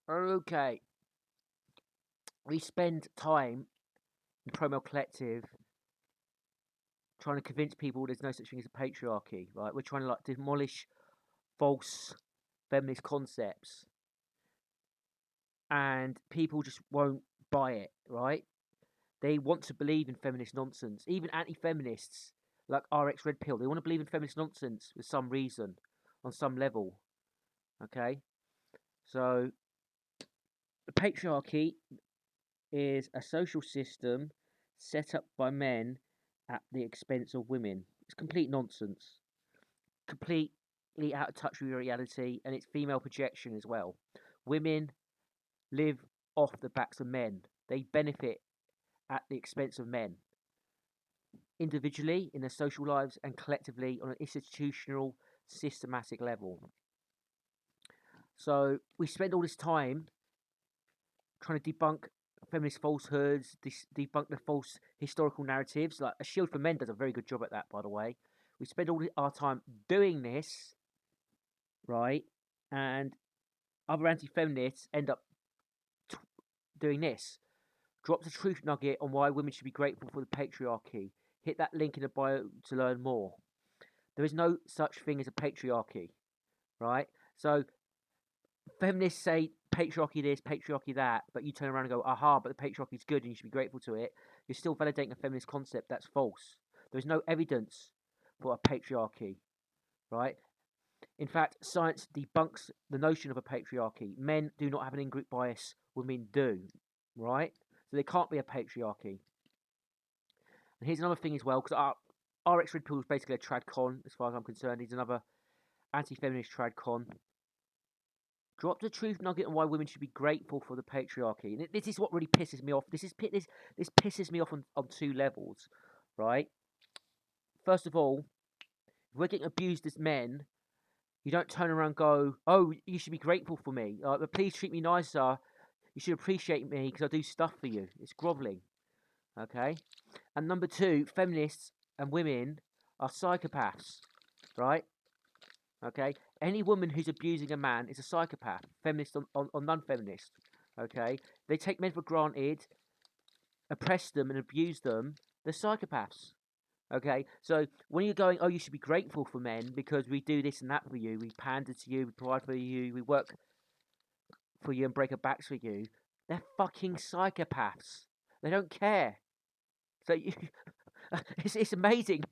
Okay. We spend time in Pro-Male Collective trying to convince people there's no such thing as a patriarchy, right? We're trying to like demolish false feminist concepts, and people just won't buy it, right? They want to believe in feminist nonsense. Even anti-feminists like RX Red Pill, they want to believe in feminist nonsense for some reason, on some level. Okay, so the patriarchy is a social system set up by men at the expense of women. It's complete nonsense. Completely out of touch with reality, and it's female projection as well. Women live off the backs of men. They benefit at the expense of men, individually in their social lives and collectively on an institutional, systematic level. So we spend all this time trying to debunk feminist falsehoods, debunk the false historical narratives. Like A Shield for Men does a very good job at that, by the way. We spend all our time doing this, right? And other anti-feminists end up t- doing this. Drop the truth nugget on why women should be grateful for the patriarchy. Hit that link in the bio to learn more. There is no such thing as a patriarchy, right? So feminists say patriarchy this, patriarchy that, but you turn around and go, aha, but the patriarchy is good and you should be grateful to it. You're still validating a feminist concept that's false. There's no evidence for a patriarchy, right? In fact, science debunks the notion of a patriarchy. Men do not have an in-group bias, women do, right? So there can't be a patriarchy. And here's another thing as well, because RX Red Pill is basically a trad con, as far as I'm concerned. He's another anti-feminist trad con. Drop the truth nugget on why women should be grateful for the patriarchy. And this is what really pisses me off. This pisses me off on two levels, right? First of all, if we're getting abused as men, you don't turn around and go, "Oh, you should be grateful for me. But please treat me nicer. You should appreciate me because I do stuff for you." It's grovelling, okay? And number two, feminists and women are psychopaths, right? Okay, any woman who's abusing a man is a psychopath, feminist or non-feminist. Okay, they take men for granted, oppress them and abuse them. They're psychopaths. Okay, so when you're going, oh, you should be grateful for men because we do this and that for you, we pander to you, we provide for you, we work for you and break our backs for you. They're fucking psychopaths. They don't care. So it's amazing.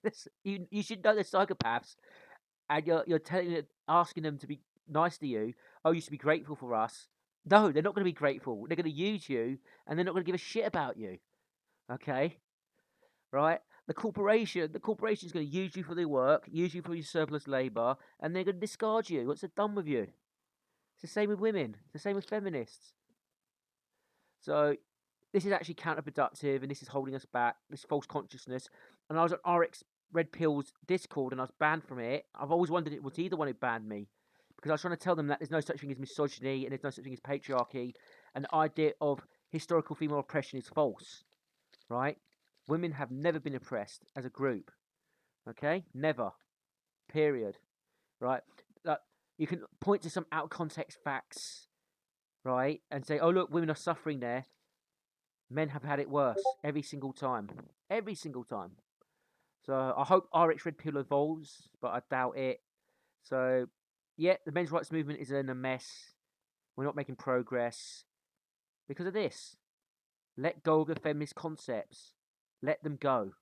You should know they're psychopaths, and you're asking them to be nice to you. Oh, you should be grateful for us. No, they're not going to be grateful. They're going to use you, and they're not going to give a shit about you. Okay, right? The corporation's going to use you for their work, use you for your surplus labor, and they're going to discard you once they're done with you. It's the same with women. It's the same with feminists. So this is actually counterproductive, and this is holding us back. This false consciousness. And I was on RX Red Pill's Discord, and I was banned from it. I've always wondered it was he the one who banned me, because I was trying to tell them that there's no such thing as misogyny and there's no such thing as patriarchy, and the idea of historical female oppression is false. Right? Women have never been oppressed as a group. Okay? Never. Period. Right? You can point to some out of context facts, right, and say, "Oh look, women are suffering there." Men have had it worse every single time. Every single time. So I hope RX Red Pill evolves, but I doubt it. So, yeah, the men's rights movement is in a mess. We're not making progress because of this. Let go of the feminist concepts. Let them go.